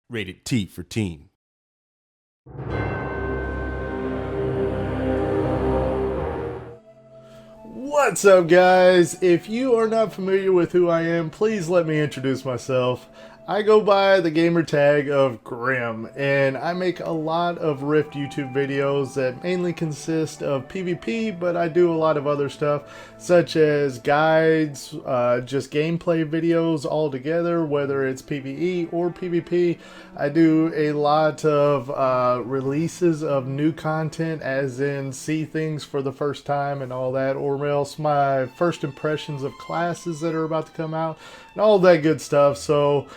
Rated T for teen. What's up, guys? If you are not familiar with who I am, please let me introduce myself. I go by the gamer tag of Grim, and I make a lot of Rift YouTube videos that mainly consist of PvP, but I do a lot of other stuff, such as guides, just gameplay videos all together, whether it's PvE or PvP. I do a lot of releases of new content, as in see things for the first time and all that, or else my first impressions of classes that are about to come out, and all that good stuff. So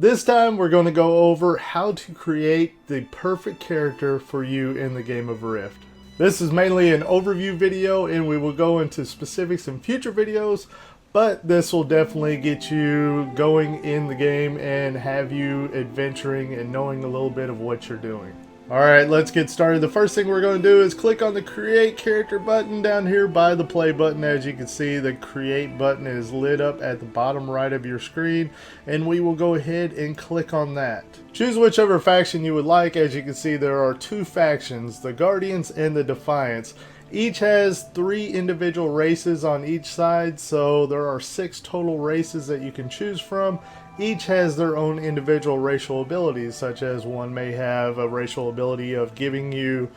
this time we're going to go over how to create the perfect character for you in the game of Rift. This is mainly an overview video, and we will go into specifics in future videos, but this will definitely get you going in the game and have you adventuring and knowing a little bit of what you're doing. Alright, let's get started. The first thing we're going to do is click on the Create Character button down here by the play button. As you can see, the Create button is lit up at the bottom right of your screen, and we will go ahead and click on that. Choose whichever faction you would like. As you can see, there are two factions, the Guardians and the Defiance. Each has 3 individual races on each side, so there are 6 total races that you can choose from. Each has their own individual racial abilities, such as one may have a racial ability of giving you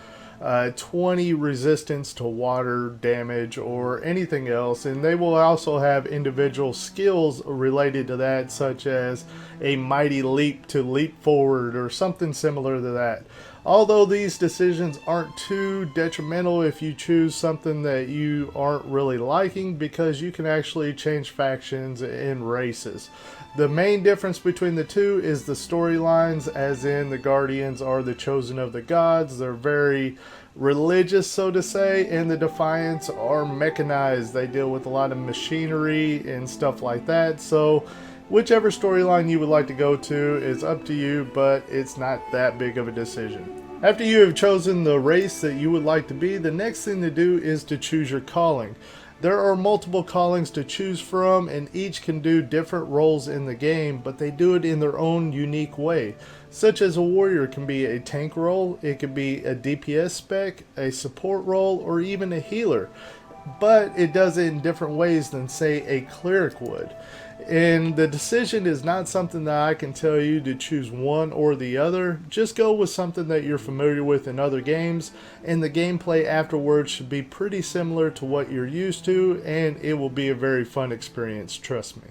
20 resistance to water damage or anything else, and they will also have individual skills related to that, such as a mighty leap to leap forward or something similar to that. Although these decisions aren't too detrimental if you choose something that you aren't really liking, because you can actually change factions and races. The main difference between the two is the storylines, as in the Guardians are the chosen of the gods. They're very religious, so to say, and the Defiants are mechanized. They deal with a lot of machinery and stuff like that. So whichever storyline you would like to go to is up to you, but it's not that big of a decision. After you have chosen the race that you would like to be, the next thing to do is to choose your calling. There are multiple callings to choose from, and each can do different roles in the game, but they do it in their own unique way. Such as a warrior can be a tank role, it could be a DPS spec, a support role, or even a healer. But it does it in different ways than, say, a cleric would. And the decision is not something that I can tell you to choose one or the other. Just go with something that you're familiar with in other games, and the gameplay afterwards should be pretty similar to what you're used to, and it will be a very fun experience, trust me.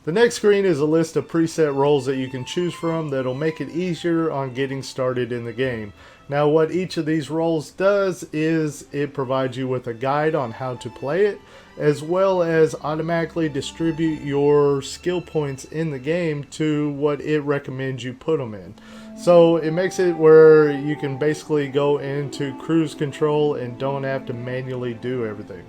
The next screen is a list of preset roles that you can choose from that'll make it easier on getting started in the game. Now, what each of these roles does is it provides you with a guide on how to play it, as well as automatically distribute your skill points in the game to what it recommends you put them in. So it makes it where you can basically go into cruise control and don't have to manually do everything.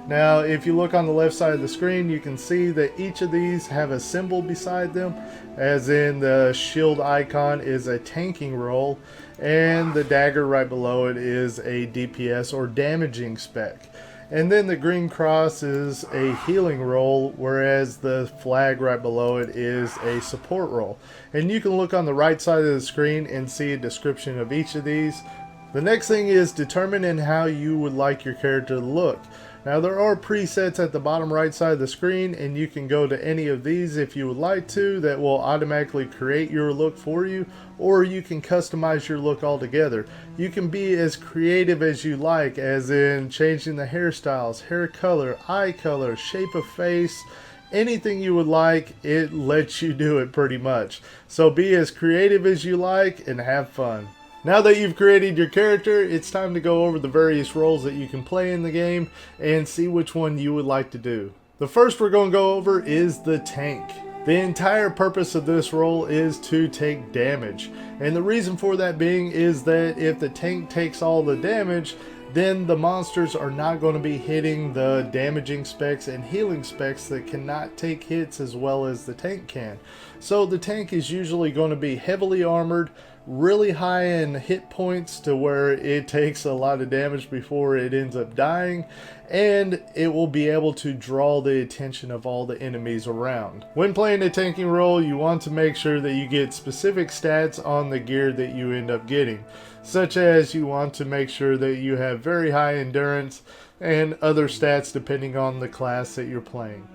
Now, if you look on the left side of the screen, you can see that each of these have a symbol beside them, as in the shield icon is a tanking role, and the dagger right below it is a DPS or damaging spec. And then the green cross is a healing role, whereas the flag right below it is a support role. And you can look on the right side of the screen and see a description of each of these. The next thing is determining how you would like your character to look. Now, there are presets at the bottom right side of the screen, and you can go to any of these if you would like to, that will automatically create your look for you, or you can customize your look altogether. You can be as creative as you like, as in changing the hairstyles, hair color, eye color, shape of face, anything you would like. It lets you do it pretty much. So be as creative as you like and have fun. Now that you've created your character, it's time to go over the various roles that you can play in the game and see which one you would like to do. The first we're going to go over is the tank. The entire purpose of this role is to take damage, and the reason for that being is that if the tank takes all the damage, then the monsters are not going to be hitting the damaging specs and healing specs that cannot take hits as well as the tank can. So the tank is usually going to be heavily armored, really high in hit points to where it takes a lot of damage before it ends up dying, and it will be able to draw the attention of all the enemies around. When playing a tanking role, you want to make sure that you get specific stats on the gear that you end up getting, such as you want to make sure that you have very high endurance and other stats depending on the class that you're playing.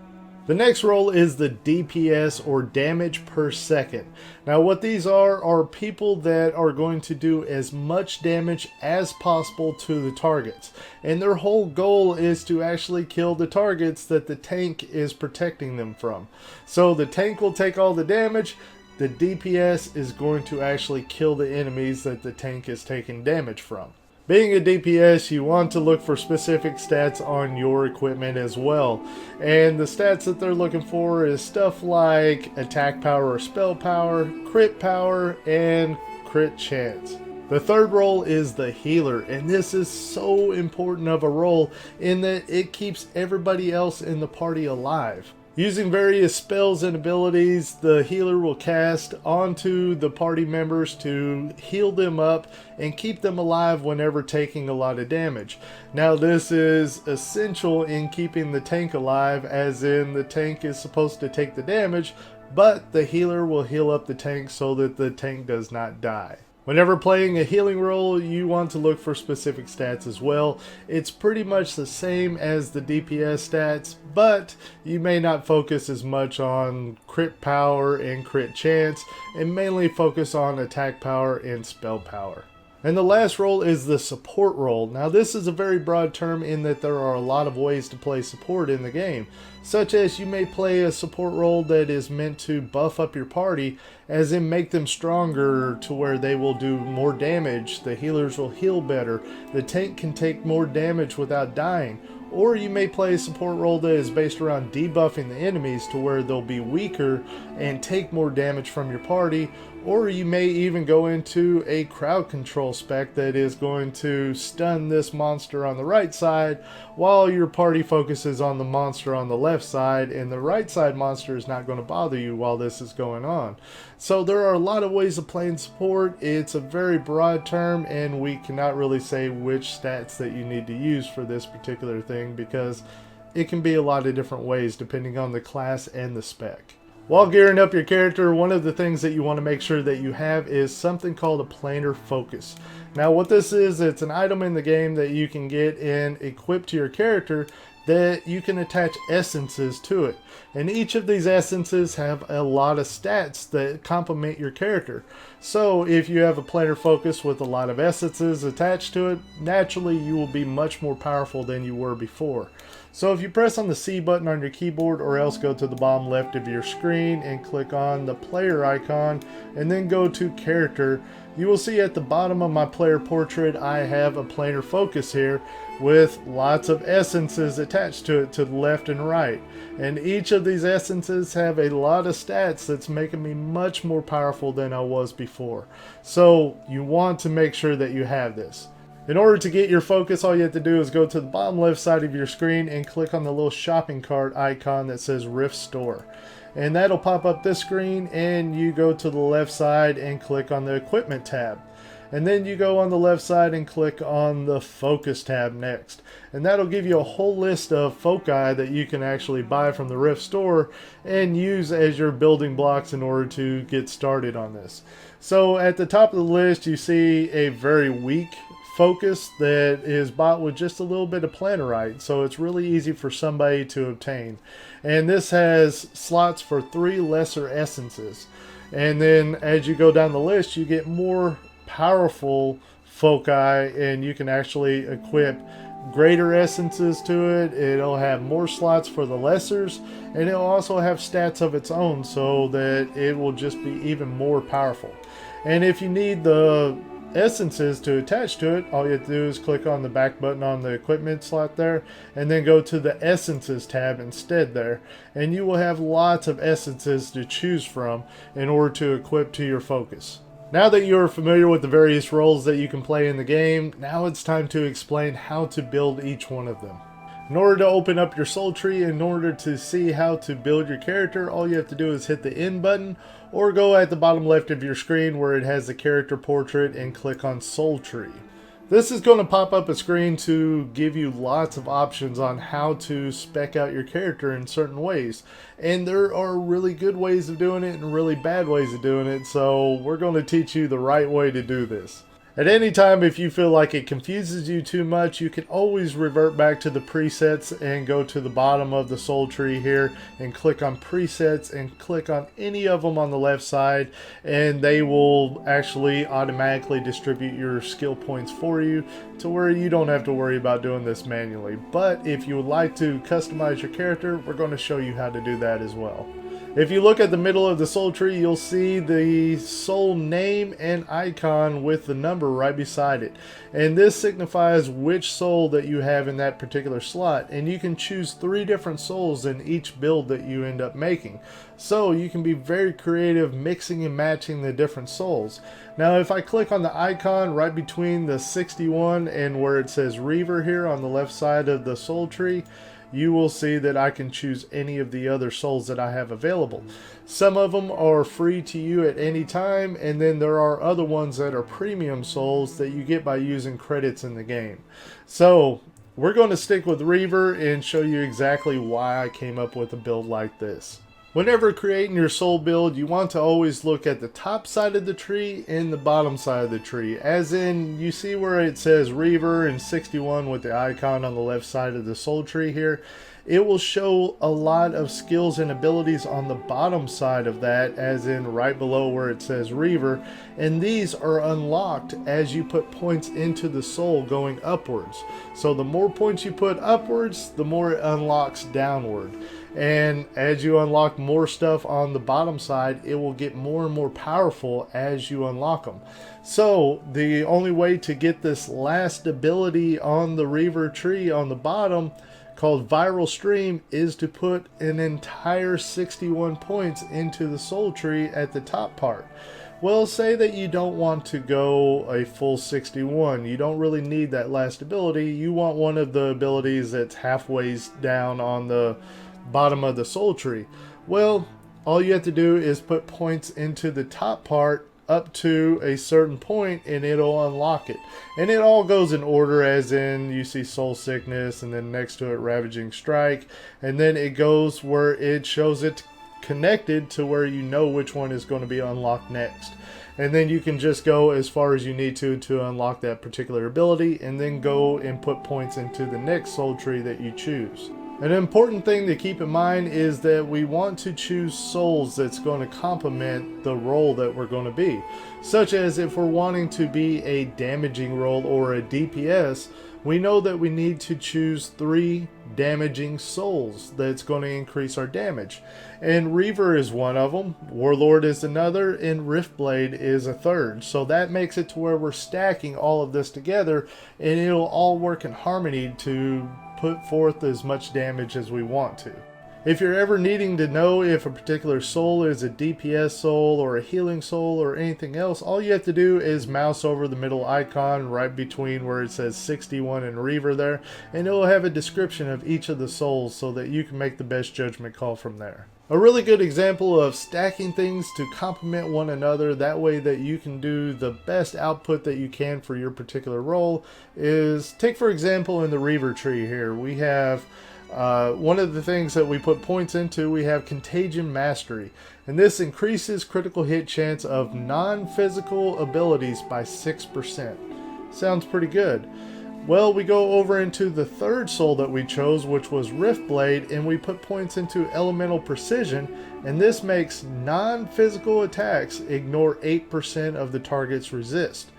The next role is the DPS, or damage per second. Now what these are people that are going to do as much damage as possible to the targets. And their whole goal is to actually kill the targets that the tank is protecting them from. So the tank will take all the damage. The DPS is going to actually kill the enemies that the tank is taking damage from. Being a DPS, you want to look for specific stats on your equipment as well. And the stats that they're looking for is stuff like attack power or spell power, crit power, and crit chance. The third role is the healer, and this is so important of a role in that it keeps everybody else in the party alive. Using various spells and abilities, the healer will cast onto the party members to heal them up and keep them alive whenever taking a lot of damage. Now this is essential in keeping the tank alive, as in the tank is supposed to take the damage, but the healer will heal up the tank so that the tank does not die. Whenever playing a healing role, you want to look for specific stats as well. It's pretty much the same as the DPS stats, but you may not focus as much on crit power and crit chance, and mainly focus on attack power and spell power. And the last role is the support role. Now this is a very broad term in that there are a lot of ways to play support in the game, such as you may play a support role that is meant to buff up your party, as in make them stronger to where they will do more damage, the healers will heal better, the tank can take more damage without dying. Or you may play a support role that is based around debuffing the enemies to where they'll be weaker and take more damage from your party. Or you may even go into a crowd control spec that is going to stun this monster on the right side while your party focuses on the monster on the left side, and the right side monster is not going to bother you while this is going on. So there are a lot of ways of playing support. It's a very broad term, and we cannot really say which stats that you need to use for this particular thing, because it can be a lot of different ways depending on the class and the spec. While gearing up your character, one of the things that you want to make sure that you have is something called a planar focus. Now what this is, it's an item in the game that you can get and equip to your character that you can attach essences to it. And each of these essences have a lot of stats that complement your character. So if you have a planar focus with a lot of essences attached to it, naturally you will be much more powerful than you were before. So if you press on the C button on your keyboard, or else go to the bottom left of your screen and click on the player icon and then go to character, you will see at the bottom of my player portrait I have a planar focus here with lots of essences attached to it to the left and right. And each of these essences have a lot of stats that's making me much more powerful than I was before. So you want to make sure that you have this. In order to get your focus, all you have to do is go to the bottom left side of your screen and click on the little shopping cart icon that says Rift Store. And that'll pop up this screen, and you go to the left side and click on the equipment tab. And then you go on the left side and click on the focus tab next. And that'll give you a whole list of foci that you can actually buy from the Rift Store and use as your building blocks in order to get started on this. So at the top of the list you see a very weak focus that is bought with just a little bit of planarite, so it's really easy for somebody to obtain. And this has slots for 3 lesser essences. And then as you go down the list, you get more powerful foci, and you can actually equip greater essences to it. It'll have more slots for the lessers, and it'll also have stats of its own, so that it will just be even more powerful. And if you need the essences to attach to it, all you have to do is click on the back button on the equipment slot there, and then go to the essences tab instead there, and you will have lots of essences to choose from in order to equip to your focus. Now that you are familiar with the various roles that you can play in the game, now it's time to explain how to build each one of them. In order to open up your soul tree, in order to see how to build your character, all you have to do is hit the N button or go at the bottom left of your screen where it has the character portrait and click on soul tree. This is going to pop up a screen to give you lots of options on how to spec out your character in certain ways. And there are really good ways of doing it and really bad ways of doing it, so we're going to teach you the right way to do this. At any time, if you feel like it confuses you too much, you can always revert back to the presets and go to the bottom of the soul tree here and click on presets and click on any of them on the left side, and they will actually automatically distribute your skill points for you to where you don't have to worry about doing this manually. But if you would like to customize your character, we're going to show you how to do that as well. If you look at the middle of the soul tree, you'll see the soul name and icon with the number right beside it. And this signifies which soul that you have in that particular slot. And you can choose 3 different souls in each build that you end up making. So you can be very creative mixing and matching the different souls. Now if I click on the icon right between the 61 and where it says Reaver here on the left side of the soul tree, you will see that I can choose any of the other souls that I have available. Some of them are free to you at any time, and then there are other ones that are premium souls that you get by using credits in the game. So we're going to stick with Reaver and show you exactly why I came up with a build like this. Whenever creating your soul build, you want to always look at the top side of the tree and the bottom side of the tree. As in, you see where it says Reaver and 61 with the icon on the left side of the soul tree here. It will show a lot of skills and abilities on the bottom side of that, as in right below where it says Reaver. And these are unlocked as you put points into the soul going upwards. So the more points you put upwards, the more it unlocks downward. And as you unlock more stuff on the bottom side, it will get more and more powerful as you unlock them. So the only way to get this last ability on the Reaver tree on the bottom, called Viral Stream, is to put an entire 61 points into the soul tree at the top part. Well, say that you don't want to go a full 61. You don't really need that last ability. You want one of the abilities that's halfway down on the bottom of the soul tree. Well, all you have to do is put points into the top part up to a certain point and it'll unlock it. And it all goes in order, as in you see Soul Sickness and then next to it Ravaging Strike, and then it goes where it shows it connected to where you know which one is going to be unlocked next. And then you can just go as far as you need to unlock that particular ability, and then go and put points into the next soul tree that you choose. An important thing to keep in mind is that we want to choose souls that's going to complement the role that we're going to be. Such as if we're wanting to be a damaging role or a DPS, we know that we need to choose 3 damaging souls that's going to increase our damage. And Reaver is one of them, Warlord is another, and Riftblade is a third. So that makes it to where we're stacking all of this together, and it'll all work in harmony to put forth as much damage as we want to. If you're ever needing to know if a particular soul is a DPS soul or a healing soul or anything else, all you have to do is mouse over the middle icon right between where it says 61 and Reaver there, and it will have a description of each of the souls so that you can make the best judgment call from there. A really good example of stacking things to complement one another, that way that you can do the best output that you can for your particular role, is take for example in the Reaver tree here, we have one of the things that we put points into, we have Contagion Mastery, and this increases critical hit chance of non-physical abilities by 6%. Sounds pretty good. Well, we go over into the third soul that we chose, which was Riftblade, and we put points into Elemental Precision, and this makes non-physical attacks ignore 8% of the target's resist.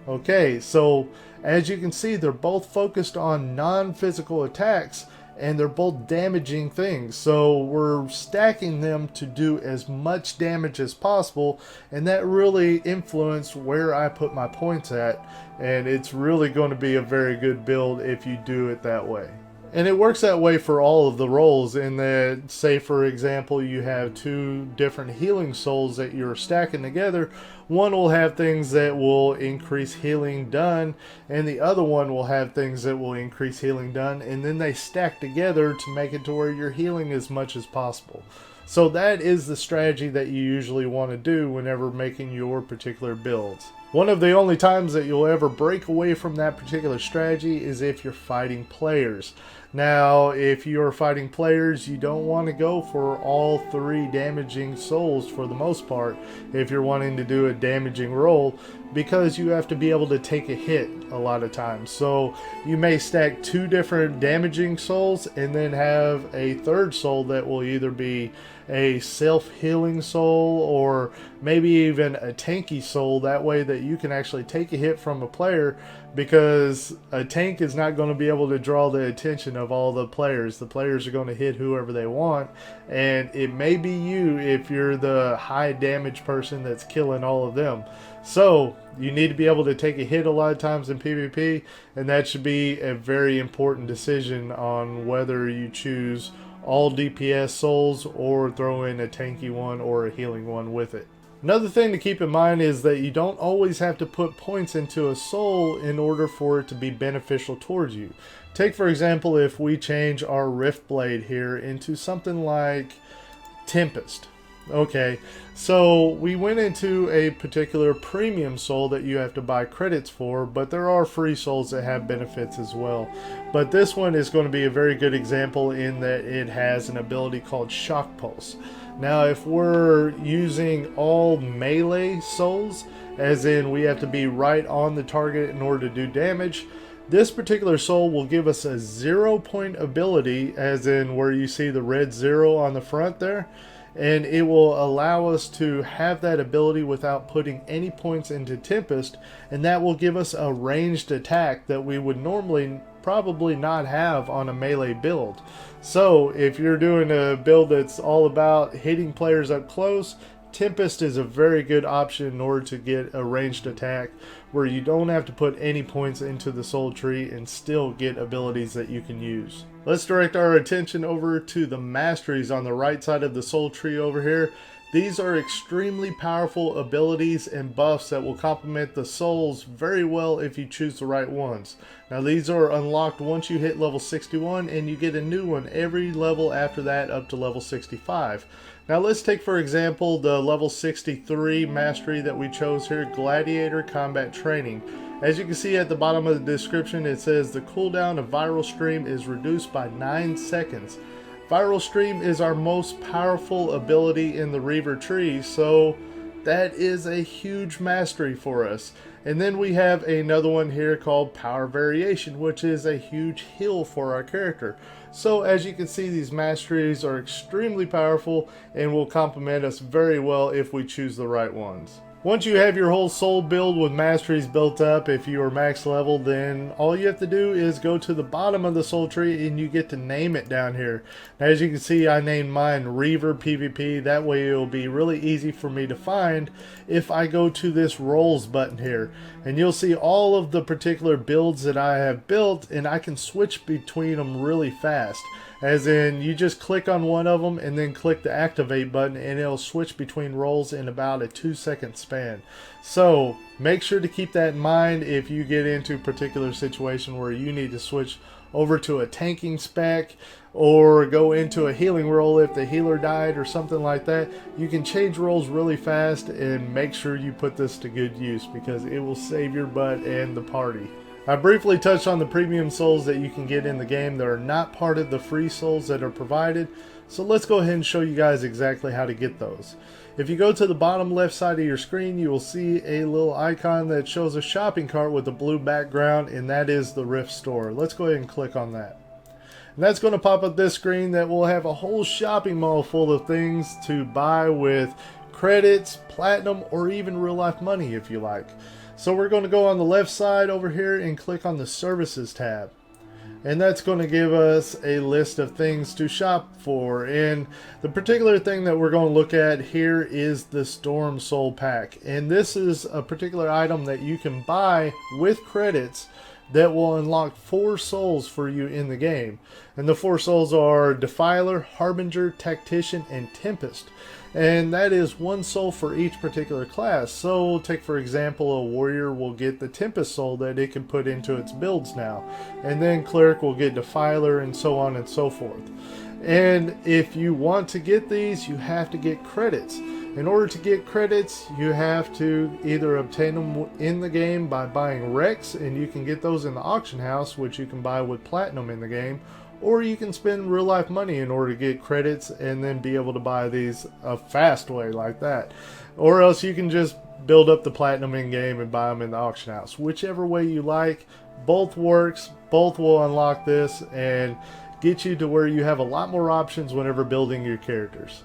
Okay, so as you can see, they're both focused on non-physical attacks, and they're both damaging things, so we're stacking them to do as much damage as possible, and that really influenced where I put my points at, and it's really going to be a very good build if you do it that way. And it works that way for all of the roles in that, say for example, you have two different healing souls that you're stacking together. One will have things that will increase healing done, and the other one will have things that will increase healing done, and then they stack together to make it to where you're healing as much as possible. So that is the strategy that you usually want to do whenever making your particular builds. One of the only times that you'll ever break away from that particular strategy is if you're fighting players. Now, if you're fighting players, you don't want to go for all three damaging souls for the most part if you're wanting to do a damaging roll, because you have to be able to take a hit a lot of times. So you may stack two different damaging souls and then have a third soul that will either be a self-healing soul or maybe even a tanky soul, that way that you can actually take a hit from a player, because a tank is not going to be able to draw the attention of all the players. The players are going to hit whoever they want, and it may be you if you're the high damage person that's killing all of them. So you need to be able to take a hit a lot of times in PvP, and that should be a very important decision on whether you choose all DPS souls or throw in a tanky one or a healing one with it. Another thing to keep in mind is that you don't always have to put points into a soul in order for it to be beneficial towards you. Take for example, if we change our Rift Blade here into something like Tempest. Okay, so we went into a particular premium soul that you have to buy credits for, but there are free souls that have benefits as well. But this one is going to be a very good example in that it has an ability called Shock Pulse. Now, if we're using all melee souls, as in we have to be right on the target in order to do damage, this particular soul will give us a 0-point ability, as in where you see the red 0 on the front there. And it will allow us to have that ability without putting any points into Tempest, and that will give us a ranged attack that we would normally probably not have on a melee build. So if you're doing a build that's all about hitting players up close, Tempest is a very good option in order to get a ranged attack where you don't have to put any points into the soul tree and still get abilities that you can use. Let's direct our attention over to the Masteries on the right side of the soul tree over here. These are extremely powerful abilities and buffs that will complement the souls very well if you choose the right ones. Now these are unlocked once you hit level 61, and you get a new one every level after that up to level 65. Now let's take for example the level 63 mastery that we chose here, Gladiator Combat Training. As you can see at the bottom of the description, it says the cooldown of Viral Stream is reduced by 9 seconds. Viral Stream is our most powerful ability in the Reaver tree, so that is a huge mastery for us. And then we have another one here called Power Variation, which is a huge heal for our character. So as you can see, these masteries are extremely powerful and will complement us very well if we choose the right ones. Once you have your whole soul build with masteries built up, if you are max level, then all you have to do is go to the bottom of the soul tree and you get to name it down here. Now, as you can see, I named mine Reaver PvP. That way it will be really easy for me to find if I go to this roles button here. And you'll see all of the particular builds that I have built, and I can switch between them really fast. As in, you just click on one of them and then click the activate button, and it'll switch between roles in about a 2-second span. So make sure to keep that in mind if you get into a particular situation where you need to switch over to a tanking spec or go into a healing role if the healer died or something like that. You can change roles really fast, and make sure you put this to good use because it will save your butt and the party. I briefly touched on the premium souls that you can get in the game that are not part of the free souls that are provided. So let's go ahead and show you guys exactly how to get those. If you go to the bottom left side of your screen, you will see a little icon that shows a shopping cart with a blue background, and that is the Rift store. Let's go ahead and click on that. And that's going to pop up this screen that will have a whole shopping mall full of things to buy with credits, platinum, or even real life money if you like. So we're going to go on the left side over here and click on the Services tab. And that's going to give us a list of things to shop for. And the particular thing that we're going to look at here is the Storm Soul Pack. And this is a particular item that you can buy with credits that will unlock 4 souls for you in the game. And the 4 souls are Defiler, Harbinger, Tactician, and Tempest. And that is 1 soul for each particular class. So take for example, a warrior will get the Tempest soul that it can put into its builds now. And then cleric will get Defiler, and so on and so forth. And if you want to get these, you have to get credits. In order to get credits, you have to either obtain them in the game by buying Rex, and you can get those in the auction house, which you can buy with platinum in the game, or you can spend real life money in order to get credits and then be able to buy these a fast way like that. Or else you can just build up the platinum in game and buy them in the auction house. Whichever way you like, both works, both will unlock this and get you to where you have a lot more options whenever building your characters.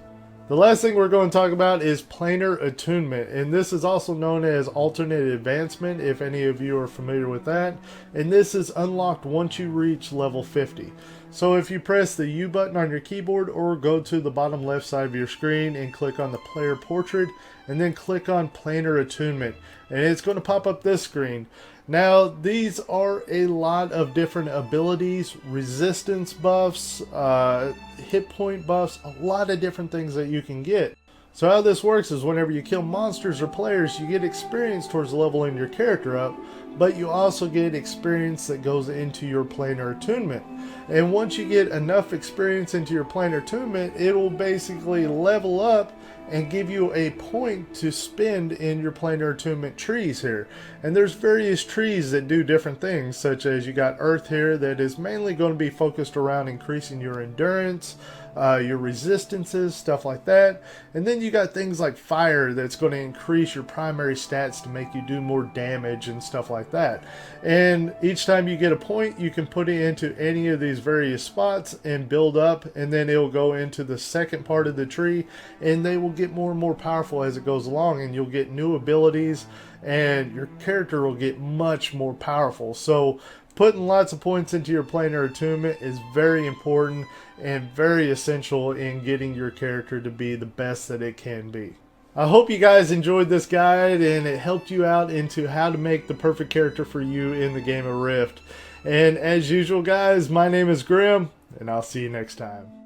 The last thing we're going to talk about is planar attunement, and this is also known as alternate advancement if any of you are familiar with that. And this is unlocked once you reach level 50. So if you press the U button on your keyboard or go to the bottom left side of your screen and click on the player portrait and then click on planar attunement, and it's going to pop up this screen. Now these are a lot of different abilities, resistance buffs, hit point buffs, a lot of different things that you can get. So how this works is whenever you kill monsters or players, you get experience towards leveling your character up, but you also get experience that goes into your planar attunement. And once you get enough experience into your planar attunement, it will basically level up and give you a point to spend in your planar attunement trees here. And there's various trees that do different things, such as you got earth here that is mainly going to be focused around increasing your endurance, your resistances, stuff like that. And then you got things like fire that's going to increase your primary stats to make you do more damage and stuff like that. And each time you get a point, you can put it into any of these various spots and build up, and then it will go into the second part of the tree, and they will get more and more powerful as it goes along, and you'll get new abilities and your character will get much more powerful. So putting lots of points into your planar attunement is very important and very essential in getting your character to be the best that it can be. I hope you guys enjoyed this guide and it helped you out into how to make the perfect character for you in the game of Rift. And as usual guys, my name is Grim, and I'll see you next time.